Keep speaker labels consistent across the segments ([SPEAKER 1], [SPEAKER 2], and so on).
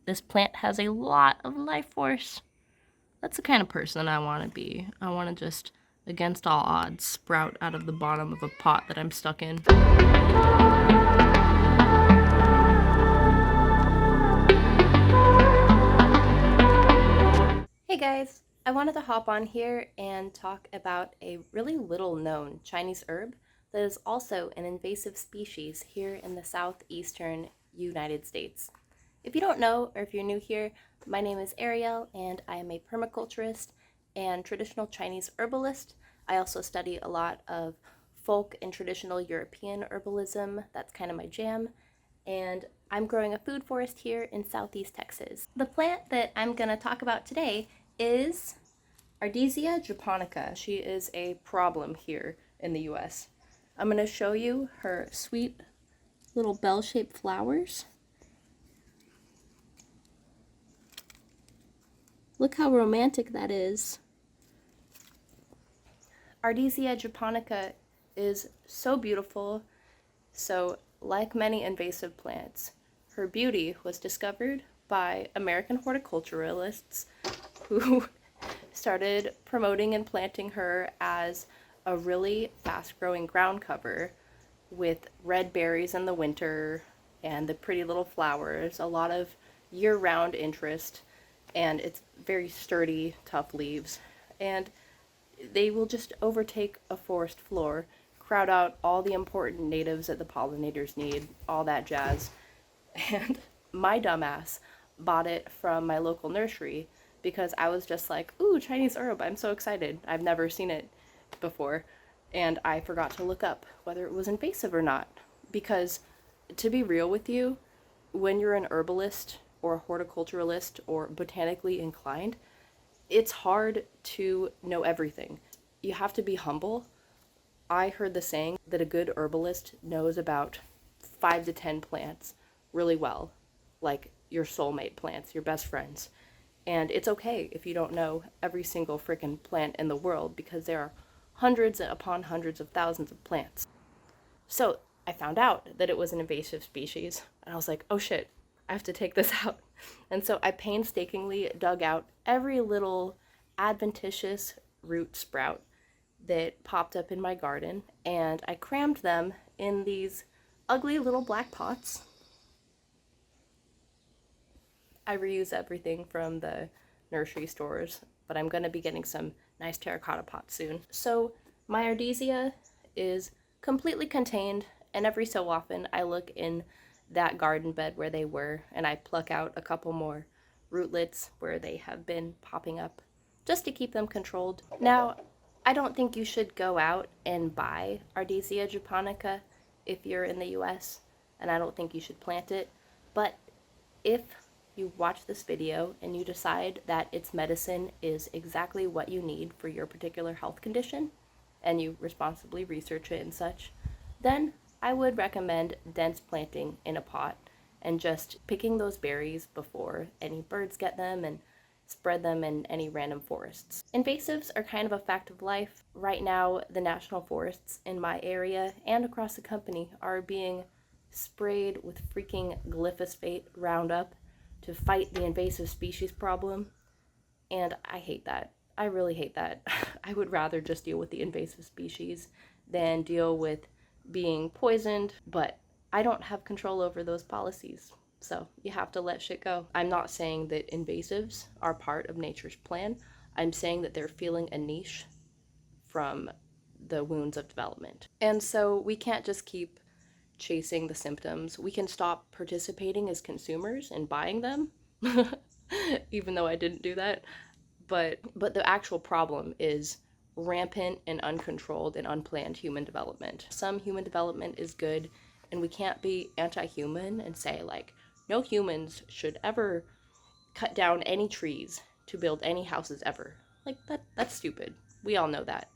[SPEAKER 1] This plant has a lot of life force. That's the kind of person I want to be. I want to just, against all odds, sprout out of the bottom of a pot that I'm stuck in. Hey guys, I wanted to hop on here and talk about a really little known Chinese herb that is also an invasive species here in the southeastern United States. If you don't know, or if you're new here, my name is Ariel and I am a permaculturist and traditional Chinese herbalist. I also study a lot of folk and traditional European herbalism. That's kind of my jam. And I'm growing a food forest here in Southeast Texas. The plant that I'm going to talk about today is Ardisia Japonica. She is a problem here in the US. I'm going to show you her sweet little bell-shaped flowers. Look how romantic that is. Ardisia Japonica is so beautiful. So, like many invasive plants, her beauty was discovered by American horticulturalists who started promoting and planting her as a really fast-growing ground cover with red berries in the winter and the pretty little flowers, a lot of year-round interest, and it's very sturdy, tough leaves. And they will just overtake a forest floor, crowd out all the important natives that the pollinators need, all that jazz. And my dumbass bought it from my local nursery because I was just like, ooh, Chinese herb, I'm so excited. I've never seen it before. And I forgot to look up whether it was invasive or not. Because, to be real with you, when you're an herbalist or a horticulturalist or botanically inclined, it's hard to know everything. You have to be humble. I heard the saying that a good herbalist knows about 5 to 10 plants really well, like your soulmate plants, your best friends. And it's okay if you don't know every single frickin' plant in the world because there are hundreds upon hundreds of thousands of plants. So I found out that it was an invasive species, and I was like, oh shit, I have to take this out. And so I painstakingly dug out every little adventitious root sprout that popped up in my garden, and I crammed them in these ugly little black pots. I reuse everything from the nursery stores, but I'm going to be getting some nice terracotta pots soon. So my Ardisia is completely contained, and every so often I look in that garden bed where they were, and I pluck out a couple more rootlets where they have been popping up, just to keep them controlled. Now, I don't think you should go out and buy Ardisia japonica if you're in the US, and I don't think you should plant it, but if you watch this video and you decide that its medicine is exactly what you need for your particular health condition, and you responsibly research it and such, then I would recommend dense planting in a pot and just picking those berries before any birds get them and spread them in any random forests. Invasives are kind of a fact of life. Right now, the national forests in my area and across the company are being sprayed with freaking glyphosate Roundup to fight the invasive species problem, and I hate that. I really hate that. I would rather just deal with the invasive species than deal with being poisoned, but I don't have control over those policies, so you have to let shit go. I'm not saying that invasives are part of nature's plan. I'm saying that they're feeling a niche from the wounds of development. And so we can't just keep chasing the symptoms. We can stop participating as consumers and buying them, even though I didn't do that. But the actual problem is rampant and uncontrolled and unplanned human development. Some human development is good, and we can't be anti-human and say, like, no humans should ever cut down any trees to build any houses ever. Like, that's stupid. We all know that.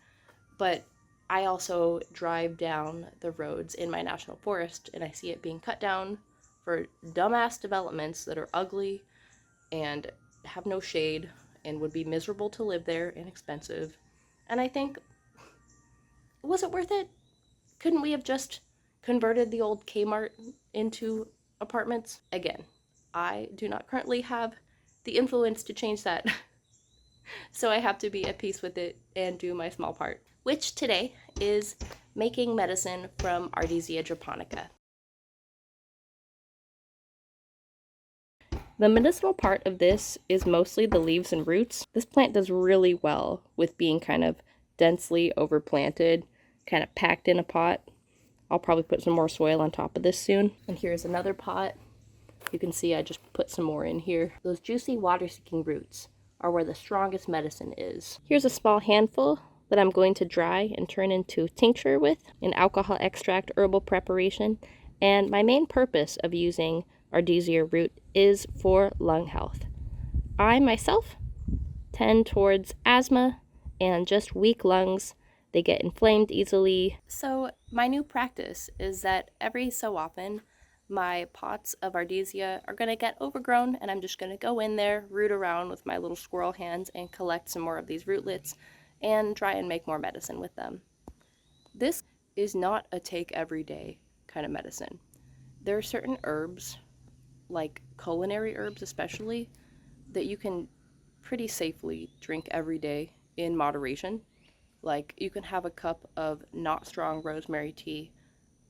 [SPEAKER 1] But I also drive down the roads in my national forest and I see it being cut down for dumbass developments that are ugly and have no shade and would be miserable to live there and expensive. And I think, was it worth it? Couldn't we have just converted the old Kmart into apartments? Again, I do not currently have the influence to change that. So I have to be at peace with it and do my small part, which today is making medicine from Ardisia Japonica. The medicinal part of this is mostly the leaves and roots. This plant does really well with being kind of densely overplanted, kind of packed in a pot. I'll probably put some more soil on top of this soon. And here's another pot. You can see I just put some more in here. Those juicy water-seeking roots are where the strongest medicine is. Here's a small handful that I'm going to dry and turn into tincture with, an alcohol extract herbal preparation. And my main purpose of using Ardisia root is for lung health. I myself tend towards asthma and just weak lungs. They get inflamed easily. So my new practice is that every so often my pots of Ardisia are going to get overgrown, and I'm just going to go in there, root around with my little squirrel hands and collect some more of these rootlets and try and make more medicine with them. This is not a take every day kind of medicine. There are certain herbs, like culinary herbs especially, that you can pretty safely drink every day in moderation. Like, you can have a cup of not strong rosemary tea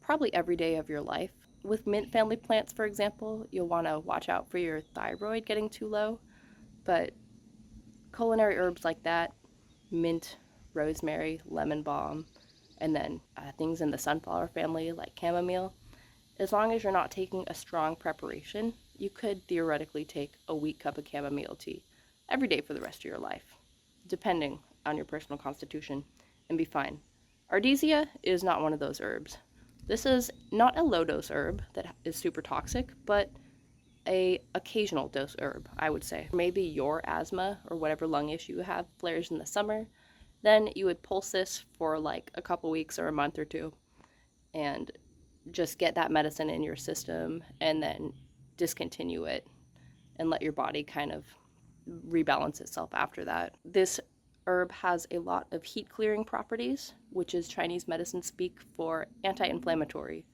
[SPEAKER 1] probably every day of your life. With mint family plants, for example, you'll want to watch out for your thyroid getting too low. But culinary herbs like that, mint, rosemary, lemon balm, and then things in the sunflower family like chamomile, as long as you're not taking a strong preparation, you could theoretically take a weak cup of chamomile tea every day for the rest of your life, depending on your personal constitution, and be fine. Ardisia is not one of those herbs. This is not a low-dose herb that is super toxic, but a occasional dose herb, I would say. Maybe your asthma or whatever lung issue you have flares in the summer, then you would pulse this for like a couple weeks or a month or two and just get that medicine in your system and then discontinue it and let your body kind of rebalance itself after that. This herb has a lot of heat clearing properties, which is Chinese medicine speak for anti-inflammatory.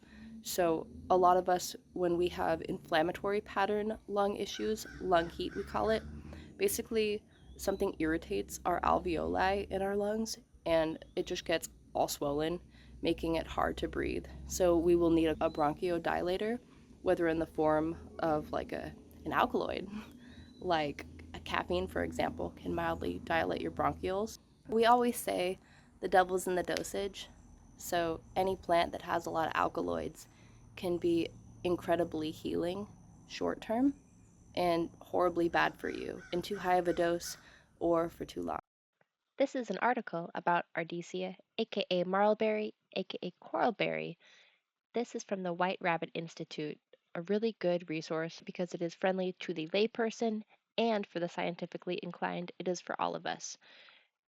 [SPEAKER 1] So a lot of us, when we have inflammatory pattern lung issues, lung heat we call it, basically something irritates our alveoli in our lungs and it just gets all swollen, making it hard to breathe. So we will need a bronchodilator, whether in the form of like an alkaloid, like a caffeine, for example, can mildly dilate your bronchioles. We always say the devil's in the dosage, so any plant that has a lot of alkaloids can be incredibly healing short term and horribly bad for you in too high of a dose or for too long. This is an article about Ardisia, aka marlberry, aka coralberry. This is from the White Rabbit Institute, a really good resource because it is friendly to the layperson and for the scientifically inclined, it is for all of us.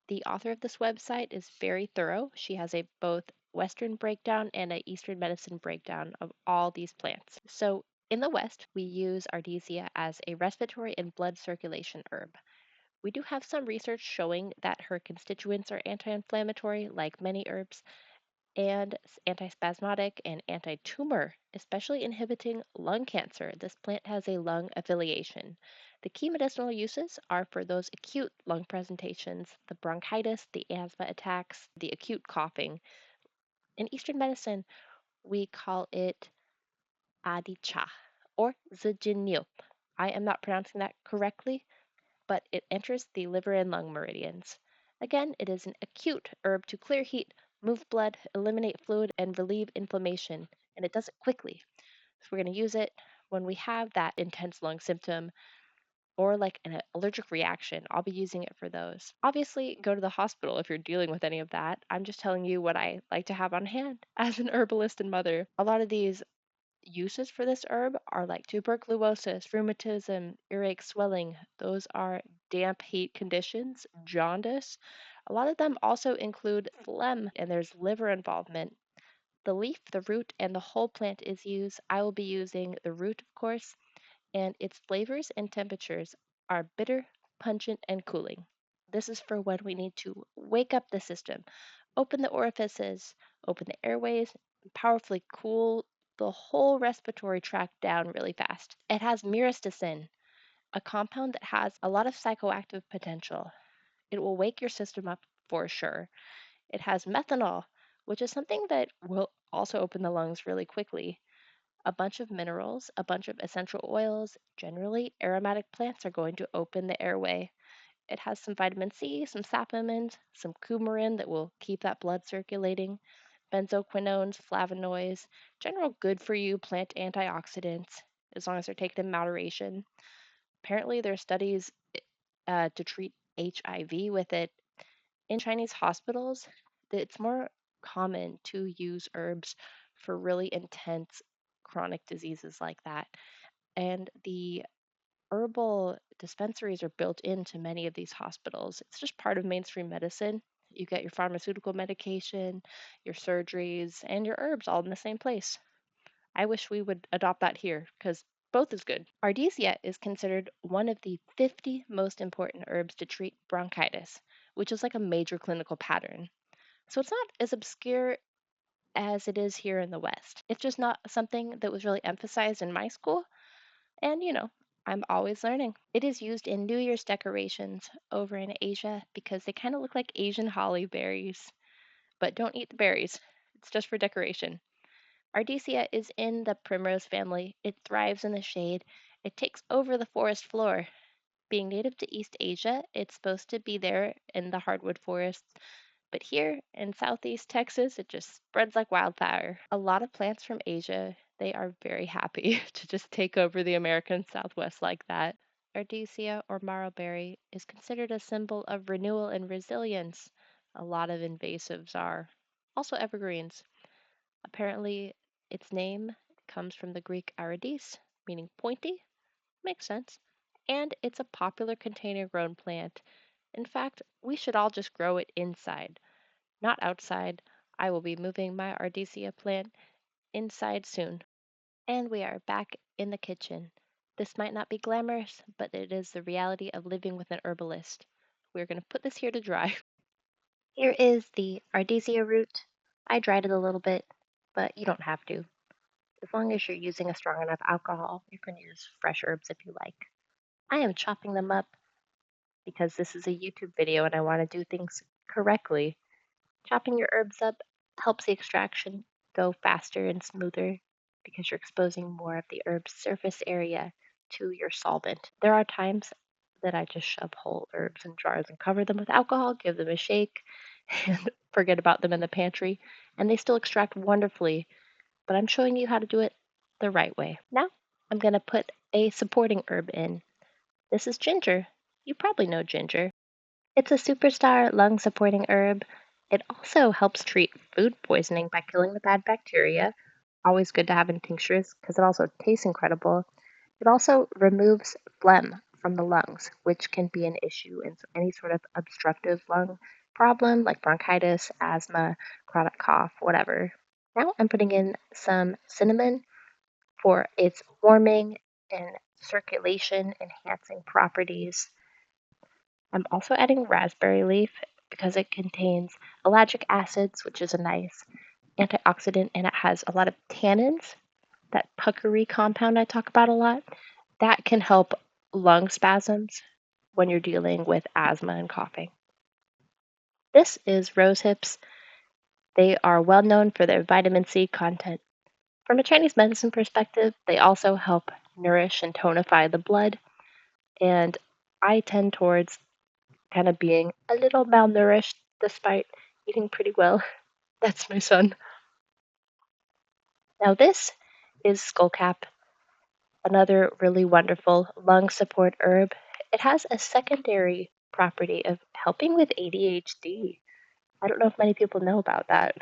[SPEAKER 1] The author of this website is very thorough. She has a both Western breakdown and a Eastern medicine breakdown of all these plants. So in the West, we use Ardisia as a respiratory and blood circulation herb. We do have some research showing that her constituents are anti-inflammatory, like many herbs, and antispasmodic and anti-tumor, especially inhibiting lung cancer. This plant has a lung affiliation. The key medicinal uses are for those acute lung presentations, the bronchitis, the asthma attacks, the acute coughing. In Eastern medicine, we call it adicha or zijinyo. I am not pronouncing that correctly, but it enters the liver and lung meridians. Again, it is an acute herb to clear heat, move blood, eliminate fluid, and relieve inflammation, and it does it quickly. So we're going to use it when we have that intense lung symptom or like an allergic reaction. I'll be using it for those. Obviously, go to the hospital if you're dealing with any of that. I'm just telling you what I like to have on hand as an herbalist and mother. A lot of these uses for this herb are like tuberculosis, rheumatism, earache, swelling. Those are damp heat conditions, jaundice. A lot of them also include phlegm and there's liver involvement. The leaf, the root, and the whole plant is used. I will be using the root, of course, and its flavors and temperatures are bitter, pungent, and cooling. This is for when we need to wake up the system, open the orifices, open the airways, powerfully cool the whole respiratory tract down really fast. It has myristicin, a compound that has a lot of psychoactive potential. It will wake your system up for sure. It has methanol, which is something that will also open the lungs really quickly. A bunch of minerals, a bunch of essential oils, generally aromatic plants are going to open the airway. It has some vitamin C, some sapamines, some coumarin that will keep that blood circulating, benzoquinones, flavonoids, general good for you plant antioxidants, as long as they're taken in moderation. Apparently, there are studies to treat HIV with it. In Chinese hospitals, it's more common to use herbs for really intense chronic diseases like that. And the herbal dispensaries are built into many of these hospitals. It's just part of mainstream medicine. You get your pharmaceutical medication, your surgeries, and your herbs all in the same place. I wish we would adopt that here because both is good. Ardisia is considered one of the 50 most important herbs to treat bronchitis, which is like a major clinical pattern. So it's not as obscure as it is here in the West. It's just not something that was really emphasized in my school. And, I'm always learning. It is used in New Year's decorations over in Asia because they kind of look like Asian holly berries. But don't eat the berries, it's just for decoration. Ardisia is in the primrose family. It thrives in the shade. It takes over the forest floor. Being native to East Asia, it's supposed to be there in the hardwood forests, but here in Southeast Texas, it just spreads like wildfire. A lot of plants from Asia, they are very happy to just take over the American Southwest like that. Ardisia or marlberry is considered a symbol of renewal and resilience. A lot of invasives are. Also evergreens. Apparently, its name comes from the Greek aridis, meaning pointy. Makes sense. And it's a popular container grown plant. In fact, we should all just grow it inside, not outside. I will be moving my Ardisia plant inside soon. And we are back in the kitchen. This might not be glamorous, but it is the reality of living with an herbalist. We're going to put this here to dry. Here is the Ardisia root. I dried it a little bit, but you don't have to. As long as you're using a strong enough alcohol, you can use fresh herbs if you like. I am chopping them up because this is a YouTube video and I want to do things correctly. Chopping your herbs up helps the extraction go faster and smoother because you're exposing more of the herb's surface area to your solvent. There are times that I just shove whole herbs in jars and cover them with alcohol, give them a shake, and forget about them in the pantry, and they still extract wonderfully, but I'm showing you how to do it the right way. Now, I'm going to put a supporting herb in. This is ginger. You probably know ginger. It's a superstar lung supporting herb. It also helps treat food poisoning by killing the bad bacteria. Always good to have in tinctures because it also tastes incredible. It also removes phlegm from the lungs, which can be an issue in any sort of obstructive lung problem like bronchitis, asthma, chronic cough, whatever. Now I'm putting in some cinnamon for its warming and circulation enhancing properties. I'm also adding raspberry leaf because it contains ellagic acids, which is a nice antioxidant, and it has a lot of tannins, that puckery compound I talk about a lot. That can help lung spasms when you're dealing with asthma and coughing. This is rose hips. They are well known for their vitamin C content. From a Chinese medicine perspective, they also help nourish and tonify the blood, and I tend towards kind of being a little malnourished despite eating pretty well. That's my son. Now, this is skullcap, another really wonderful lung support herb. It has a secondary property of helping with ADHD. I don't know if many people know about that.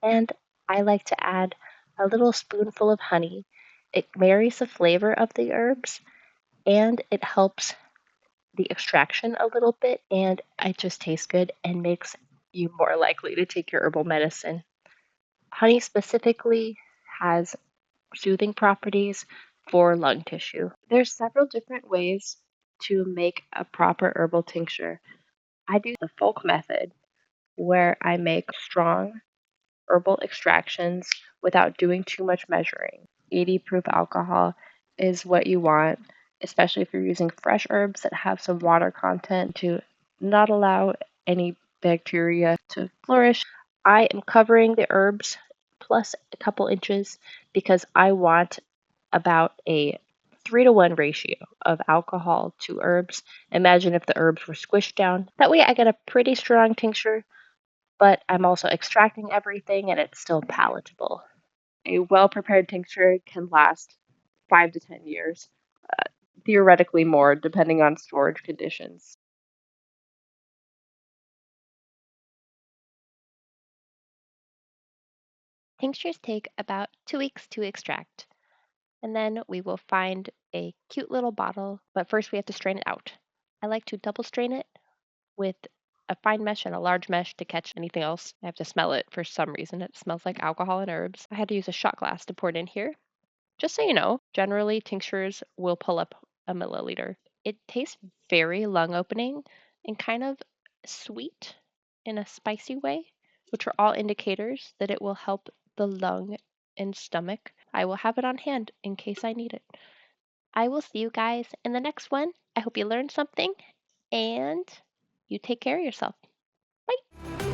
[SPEAKER 1] And I like to add a little spoonful of honey. It marries the flavor of the herbs and it helps the extraction a little bit, and it just tastes good and makes you more likely to take your herbal medicine. Honey specifically has soothing properties for lung tissue. There's several different ways to make a proper herbal tincture. I do the folk method where I make strong herbal extractions without doing too much measuring. 80 proof alcohol is what you want, especially if you're using fresh herbs that have some water content to not allow any bacteria to flourish. I am covering the herbs plus a couple inches because I want about a 3-to-1 ratio of alcohol to herbs. Imagine if the herbs were squished down. That way I get a pretty strong tincture, but I'm also extracting everything and it's still palatable. A well-prepared tincture can last 5 to 10 years, theoretically more depending on storage conditions. Tinctures take about 2 weeks to extract, and then we will find a cute little bottle, but first we have to strain it out. I like to double strain it with a fine mesh and a large mesh to catch anything else. I have to smell it for some reason. It smells like alcohol and herbs. I had to use a shot glass to pour it in here. Just so you know, generally tinctures will pull up a milliliter. It tastes very lung opening and kind of sweet in a spicy way, which are all indicators that it will help the lung and stomach. I will have it on hand in case I need it. I will see you guys in the next one. I hope you learned something and you take care of yourself. Bye.